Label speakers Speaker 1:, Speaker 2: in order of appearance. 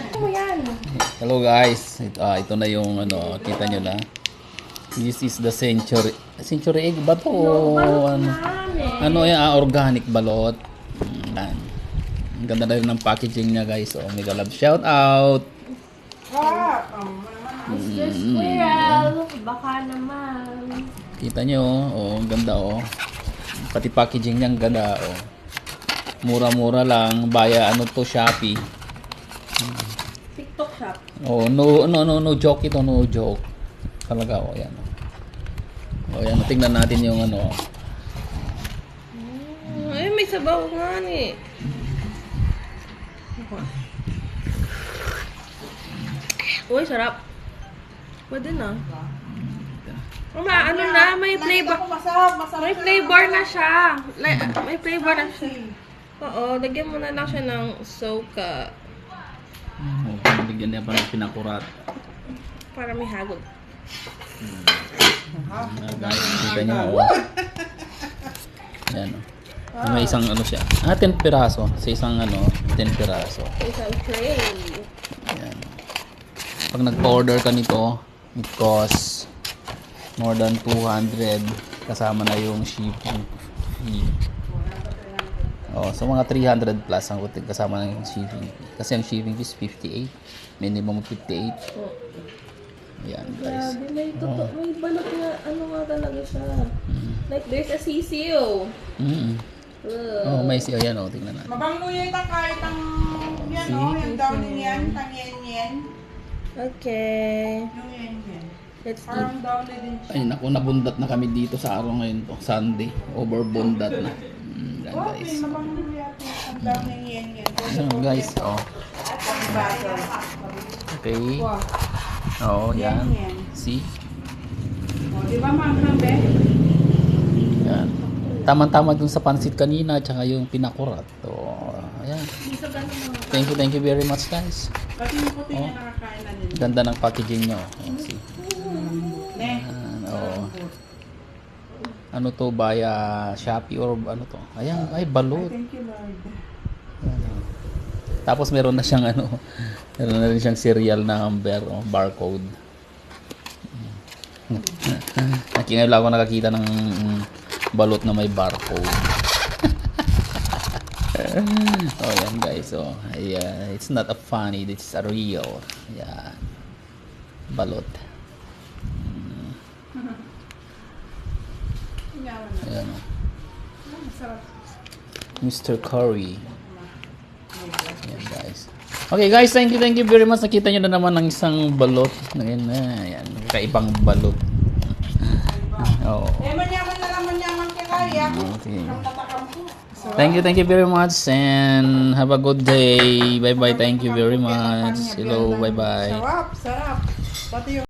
Speaker 1: Ano mo yan?
Speaker 2: Hello guys, ito na yung ano, kita nyo na. This is the century egg ba to? Ano yan, organic balot. Yan. Ang ganda na rin ng packaging niya guys. Oh, mega love shout out.
Speaker 1: Mr. Squirrel, baka naman.
Speaker 2: Kita nyo, oh, ang ganda oh. Pati packaging niya ang ganda oh. Mura-mura lang, baya ano to, Shopee.
Speaker 1: TikTok shop.
Speaker 2: Oh, no joke ito, no joke. Talaga oh, yan. Oh, yan, tingnan natin yung ano.
Speaker 1: Ay, may sabaw nga ni. Uy, sarap. Pwede na. Ano na, may flavor. May flavor na siya. May flavor na siya. Oo, lagyan mo na lang siya ng soka.
Speaker 2: Oh, bigyan niya pa ng pinakurat.
Speaker 1: Para may hagod.
Speaker 2: Guys, kita niyo oh. Yan oh. May isang ano siya. 10 piraso. Sa isang ano, 10 piraso.
Speaker 1: Isang tray.
Speaker 2: Yan. Pag nagpa-order ka nito, it costs more than 200 kasama na yung shipping fee. Oh, so mga 300 plus ang kasama na yung shipping fee. Kasi ang shipping fee is 58. Minimum 58. Yan guys.
Speaker 1: Grabe, may balot nga, ano nga talaga siya. Like there's a sisiyo.
Speaker 2: Oh, may siya yan oh, tingnan natin.
Speaker 3: Mabango yan kahit ang yan
Speaker 2: See?
Speaker 3: oh, yung downing yan, tang yan.
Speaker 1: Okay.
Speaker 3: Yung yan.
Speaker 1: Let's eat.
Speaker 3: Parang downy din siya.
Speaker 2: Ay naku, nabundat na kami dito sa araw ngayon to. Sunday. Overbundat na. Yan guys.
Speaker 3: Okay, mabango yata ang downing yan.
Speaker 2: Yan guys. Oh. Okay. Oh, yan. See?
Speaker 3: O, di ba mga be?
Speaker 2: Yan. Tama-tama dun sa pansit kanina tsaka yung pinakurat. Oh, ayan. Thank you very much guys.
Speaker 3: Pati yung puti niya nakakain na din.
Speaker 2: Ganda ng packaging nyo. Oh, see?
Speaker 3: Ne?
Speaker 2: Ayan, oh. Ano to, via Shopee or ano to? Ayan, ay balot.
Speaker 3: Thank you Lord.
Speaker 2: Ayan. Tapos meron na siyang ano, meron na rin siyang serial number, oh, barcode. Nakingayla ako nakakita ng balot na may barcode. Oh, yan guys. Oh, yeah, it's not a funny, it's a real. Yeah. Balot. Ayan. Oh. Mr. Curry. Ayan guys. Okay guys, thank you very much. Nakita nyo na naman ng isang balot. Ayan na, ayan. Kaibang balot. Oh.
Speaker 3: Manyaman na lang manyaman kaya.
Speaker 2: Okay. Thank you very much and have a good day. Bye bye. Thank you very much. Hello, bye bye.
Speaker 3: Sarap. Pati yung